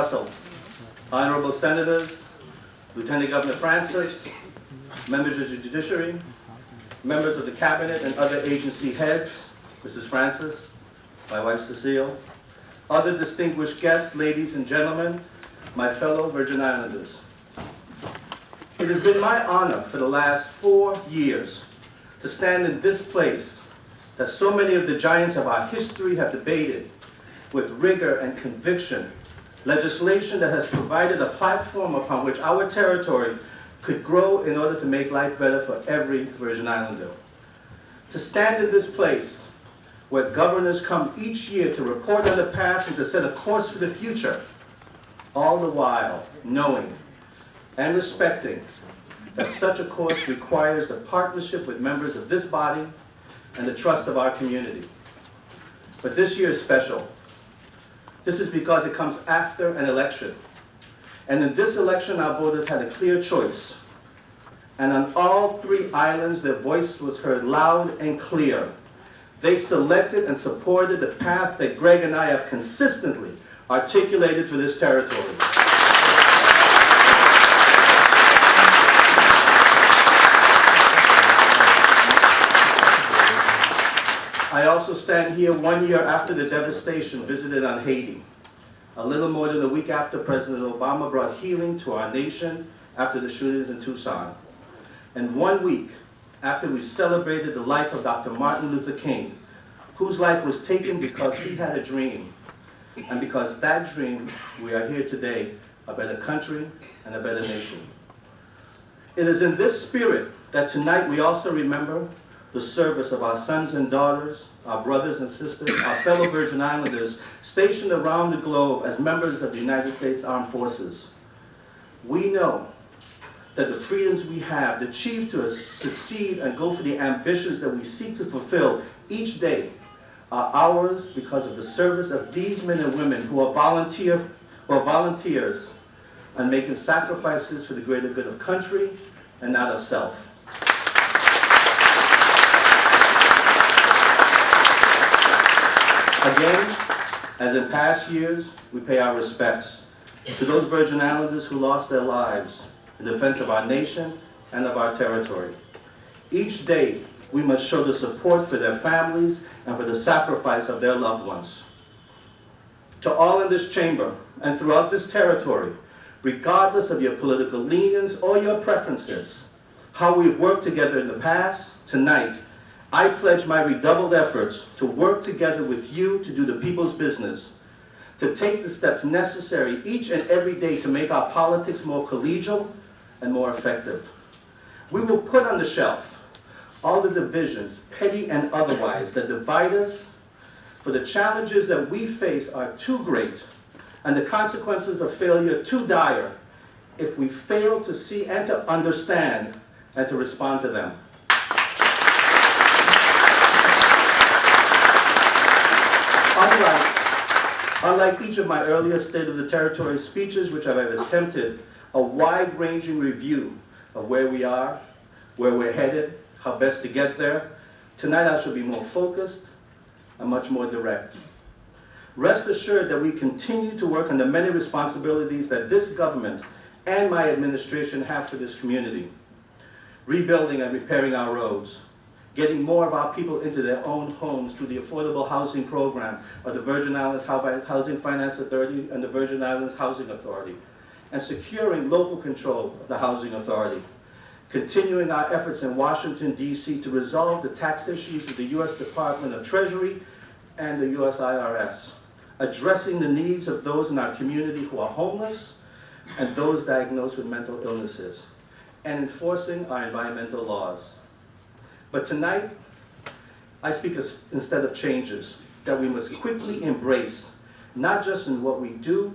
Russell, Honorable Senators, Lieutenant Governor Francis, members of the Judiciary, members of the Cabinet and other agency heads, Mrs. Francis, my wife Cecile, other distinguished guests, ladies and gentlemen, my fellow Virgin Islanders. It has been my honor for the last 4 years to stand in this place that so many of the giants of our history have debated with rigor and conviction, legislation that has provided a platform upon which our territory could grow in order to make life better for every Virgin Islander. To stand in this place where governors come each year to report on the past and to set a course for the future, all the while knowing and respecting that such a course requires the partnership with members of this body and the trust of our community. But this year is special. This is because it comes after an election. And in this election, our voters had a clear choice. And on all 3 islands, their voice was heard loud and clear. They selected and supported the path that Greg and I have consistently articulated for this territory. I also stand here 1 year after the devastation visited on Haiti, a little more than a week after President Obama brought healing to our nation after the shootings in Tucson, and 1 week after we celebrated the life of Dr. Martin Luther King, whose life was taken because he had a dream, and because that dream, we are here today, a better country and a better nation. It is in this spirit that tonight we also remember the service of our sons and daughters, our brothers and sisters, our fellow Virgin Islanders stationed around the globe as members of the United States Armed Forces. We know that the freedoms we have, the achieve to succeed and go for the ambitions that we seek to fulfill each day are ours because of the service of these men and women who are volunteers and making sacrifices for the greater good of country and not of self. Again, as in past years, we pay our respects to those Virgin Islanders who lost their lives in defense of our nation and of our territory. Each day, we must show the support for their families and for the sacrifice of their loved ones. To all in this chamber and throughout this territory, regardless of your political leanings or your preferences, how we've worked together in the past, tonight, I pledge my redoubled efforts to work together with you to do the people's business, to take the steps necessary each and every day to make our politics more collegial and more effective. We will put on the shelf all the divisions, petty and otherwise, that divide us, for the challenges that we face are too great and the consequences of failure too dire if we fail to see and to understand and to respond to them. Unlike each of my earlier State of the Territory speeches, which I've attempted a wide-ranging review of where we are, where we're headed, how best to get there, tonight I shall be more focused and much more direct. Rest assured that we continue to work on the many responsibilities that this government and my administration have for this community. Rebuilding and repairing our roads, getting more of our people into their own homes through the affordable housing program of the Virgin Islands Housing Finance Authority and the Virgin Islands Housing Authority, and securing local control of the Housing Authority. Continuing our efforts in Washington, D.C. to resolve the tax issues of the U.S. Department of Treasury and the U.S. IRS. Addressing the needs of those in our community who are homeless and those diagnosed with mental illnesses. And enforcing our environmental laws. But tonight, I speak instead of changes that we must quickly embrace, not just in what we do,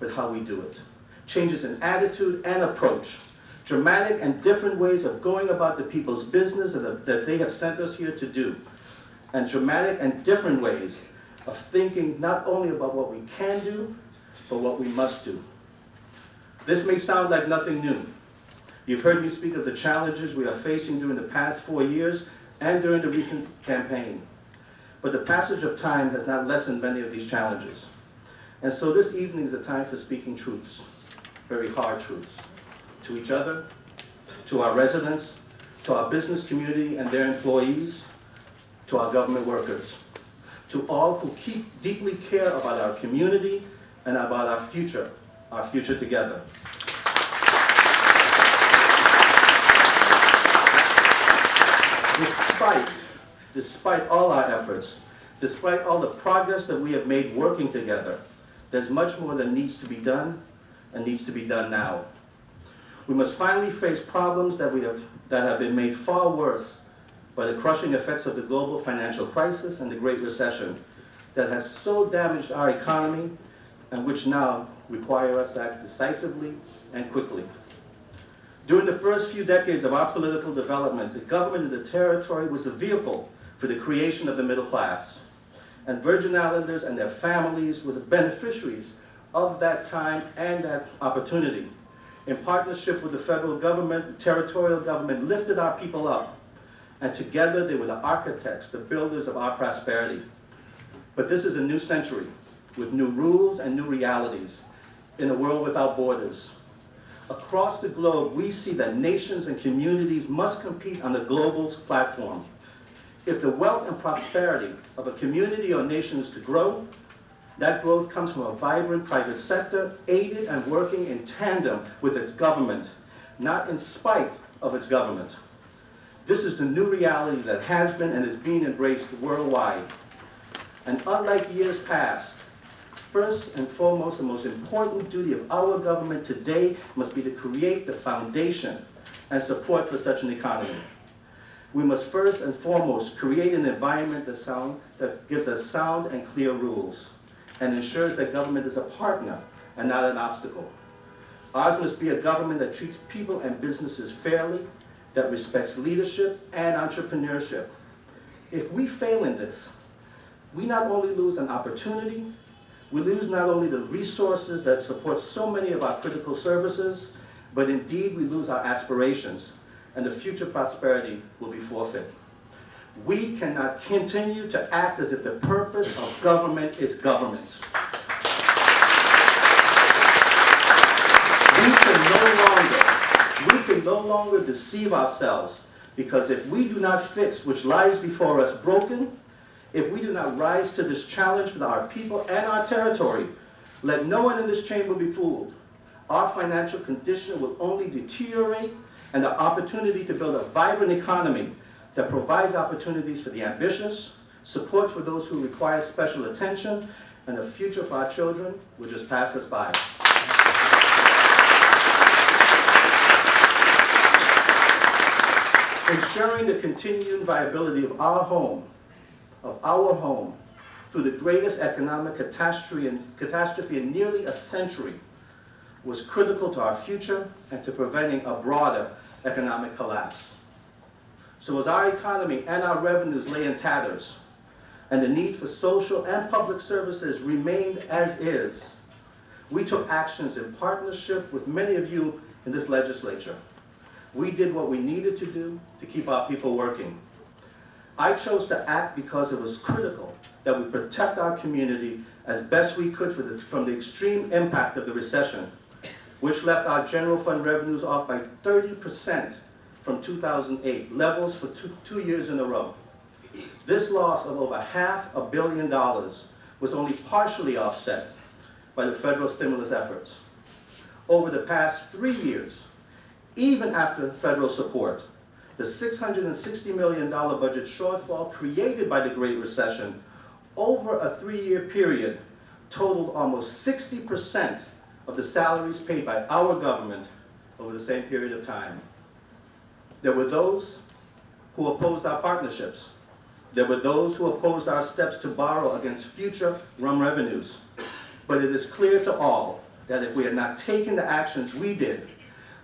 but how we do it. Changes in attitude and approach. Dramatic and different ways of going about the people's business that they have sent us here to do. And dramatic and different ways of thinking not only about what we can do, but what we must do. This may sound like nothing new. You've heard me speak of the challenges we are facing during the past 4 years and during the recent campaign. But the passage of time has not lessened many of these challenges. And so this evening is a time for speaking truths, very hard truths, to each other, to our residents, to our business community and their employees, to our government workers, to all who deeply care about our community and about our future together. Despite all our efforts, despite all the progress that we have made working together, there's much more that needs to be done and needs to be done now. We must finally face problems that have been made far worse by the crushing effects of the global financial crisis and the Great Recession that has so damaged our economy and which now require us to act decisively and quickly. During the first few decades of our political development, the government of the territory was the vehicle for the creation of the middle class. And Virgin Islanders and their families were the beneficiaries of that time and that opportunity. In partnership with the federal government, the territorial government lifted our people up, and together they were the architects, the builders of our prosperity. But this is a new century, with new rules and new realities, in a world without borders. Across the globe, we see that nations and communities must compete on the global platform. If the wealth and prosperity of a community or nation is to grow, that growth comes from a vibrant private sector, aided and working in tandem with its government, not in spite of its government. This is the new reality that has been and is being embraced worldwide. And unlike years past, first and foremost, the most important duty of our government today must be to create the foundation and support for such an economy. We must first and foremost create an environment that gives us sound and clear rules and ensures that government is a partner and not an obstacle. Ours must be a government that treats people and businesses fairly, that respects leadership and entrepreneurship. If we fail in this, we not only lose an opportunity, we lose not only the resources that support so many of our critical services, but indeed we lose our aspirations, and the future prosperity will be forfeit. We cannot continue to act as if the purpose of government is government. We can no longer deceive ourselves, because if we do not fix which lies before us broken, if we do not rise to this challenge for our people and our territory, let no one in this chamber be fooled. Our financial condition will only deteriorate, and the opportunity to build a vibrant economy that provides opportunities for the ambitious, support for those who require special attention, and a future for our children will just pass us by. Ensuring the continuing viability of our home, through the greatest economic catastrophe in nearly a century, was critical to our future and to preventing a broader economic collapse. So as our economy and our revenues lay in tatters, and the need for social and public services remained as is, we took actions in partnership with many of you in this legislature. We did what we needed to do to keep our people working. I chose to act because it was critical that we protect our community as best we could from the extreme impact of the recession, which left our general fund revenues off by 30% from 2008, levels for two years in a row. This loss of over $500 million was only partially offset by the federal stimulus efforts. Over the past 3 years, even after federal support, the $660 million budget shortfall created by the Great Recession over a 3-year period totaled almost 60% of the salaries paid by our government over the same period of time. There were those who opposed our partnerships. There were those who opposed our steps to borrow against future rum revenues. But it is clear to all that if we had not taken the actions we did,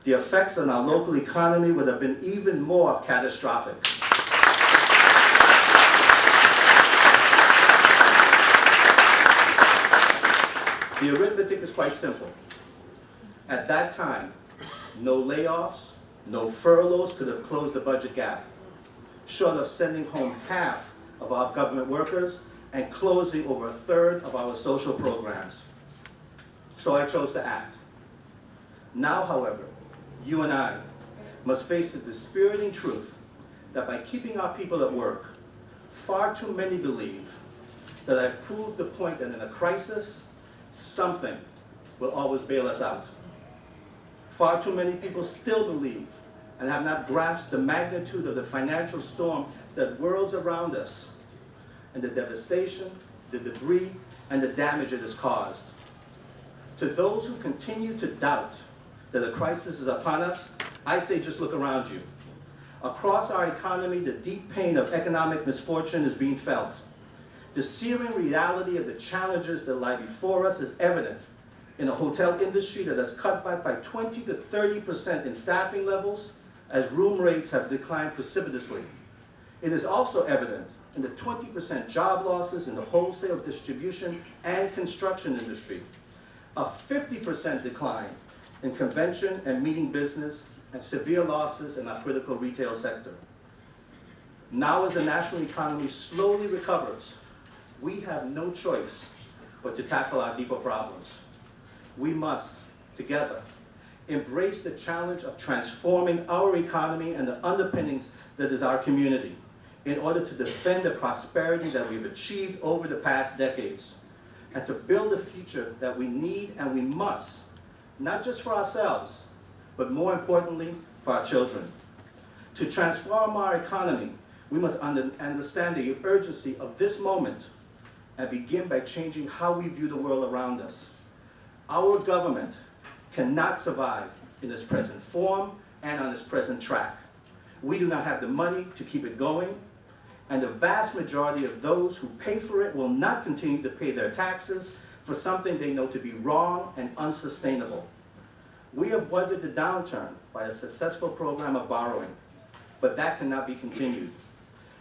the effects on our local economy would have been even more catastrophic. The arithmetic is quite simple. At that time, no layoffs, no furloughs could have closed the budget gap, short of sending home half of our government workers and closing over 1/3 of our social programs. so I chose to act. Now, however, you and I must face the dispiriting truth that by keeping our people at work, far too many believe that I've proved the point that in a crisis, something will always bail us out. Far too many people still believe and have not grasped the magnitude of the financial storm that whirls around us and the devastation, the debris, and the damage it has caused. To those who continue to doubt that a crisis is upon us, I say just look around you. Across our economy, the deep pain of economic misfortune is being felt. The searing reality of the challenges that lie before us is evident in a hotel industry that has cut back by 20 to 30% in staffing levels as room rates have declined precipitously. It is also evident in the 20% job losses in the wholesale distribution and construction industry, a 50% decline in convention and meeting business, and severe losses in our critical retail sector. Now as the national economy slowly recovers, we have no choice but to tackle our deeper problems. We must, together, embrace the challenge of transforming our economy and the underpinnings that is our community in order to defend the prosperity that we've achieved over the past decades and to build a future that we need and we must, not just for ourselves, but more importantly, for our children. To transform our economy, we must understand the urgency of this moment and begin by changing how we view the world around us. Our government cannot survive in its present form and on its present track. We do not have the money to keep it going, and the vast majority of those who pay for it will not continue to pay their taxes for something they know to be wrong and unsustainable. We have weathered the downturn by a successful program of borrowing, but that cannot be continued.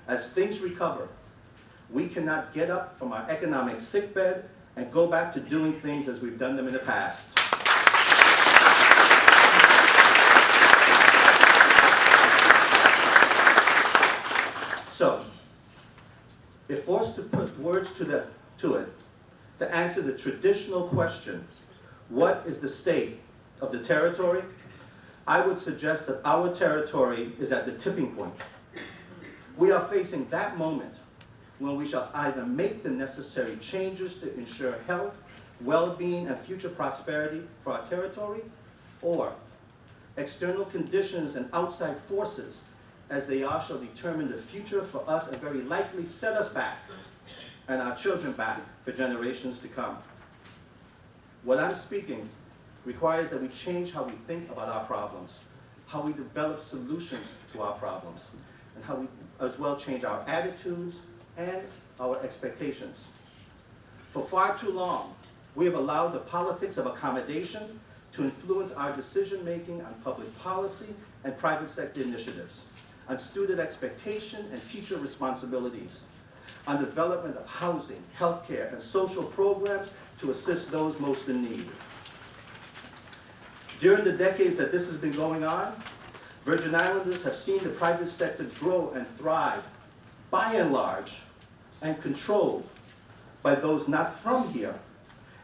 As things recover, we cannot get up from our economic sickbed and go back to doing things as we've done them in the past. So, if forced to put words to it, to answer the traditional question, what is the state of the territory? I would suggest that our territory is at the tipping point. We are facing that moment when we shall either make the necessary changes to ensure health, well-being, and future prosperity for our territory, or external conditions and outside forces as they are shall determine the future for us and very likely set us back and our children back for generations to come. What I'm speaking requires that we change how we think about our problems, how we develop solutions to our problems, and how we as well change our attitudes and our expectations. For far too long, we have allowed the politics of accommodation to influence our decision-making on public policy and private sector initiatives, on student expectation and future responsibilities, on development of housing, healthcare, and social programs to assist those most in need. During the decades that this has been going on, Virgin Islanders have seen the private sector grow and thrive, by and large, and controlled by those not from here,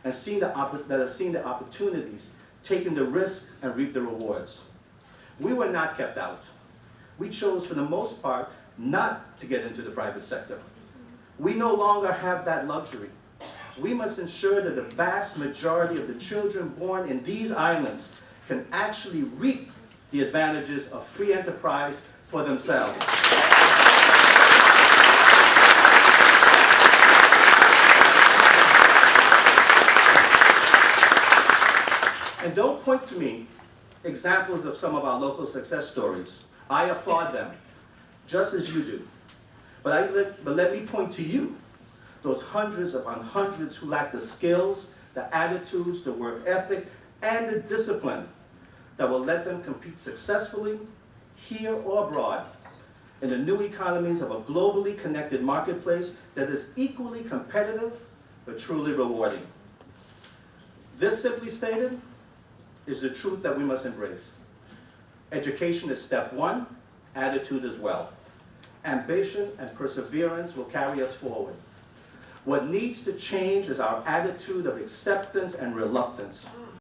and that have seen the opportunities, taken the risk, and reaped the rewards. We were not kept out. We chose, for the most part, not to get into the private sector. We no longer have that luxury. We must ensure that the vast majority of the children born in these islands can actually reap the advantages of free enterprise for themselves. And don't point to me examples of some of our local success stories. I applaud them, just as you do. But let me point to you, those hundreds upon hundreds who lack the skills, the attitudes, the work ethic, and the discipline that will let them compete successfully, here or abroad, in the new economies of a globally connected marketplace that is equally competitive, but truly rewarding. This, simply stated, is the truth that we must embrace. Education is step one, attitude as well. Ambition and perseverance will carry us forward. What needs to change is our attitude of acceptance and reluctance.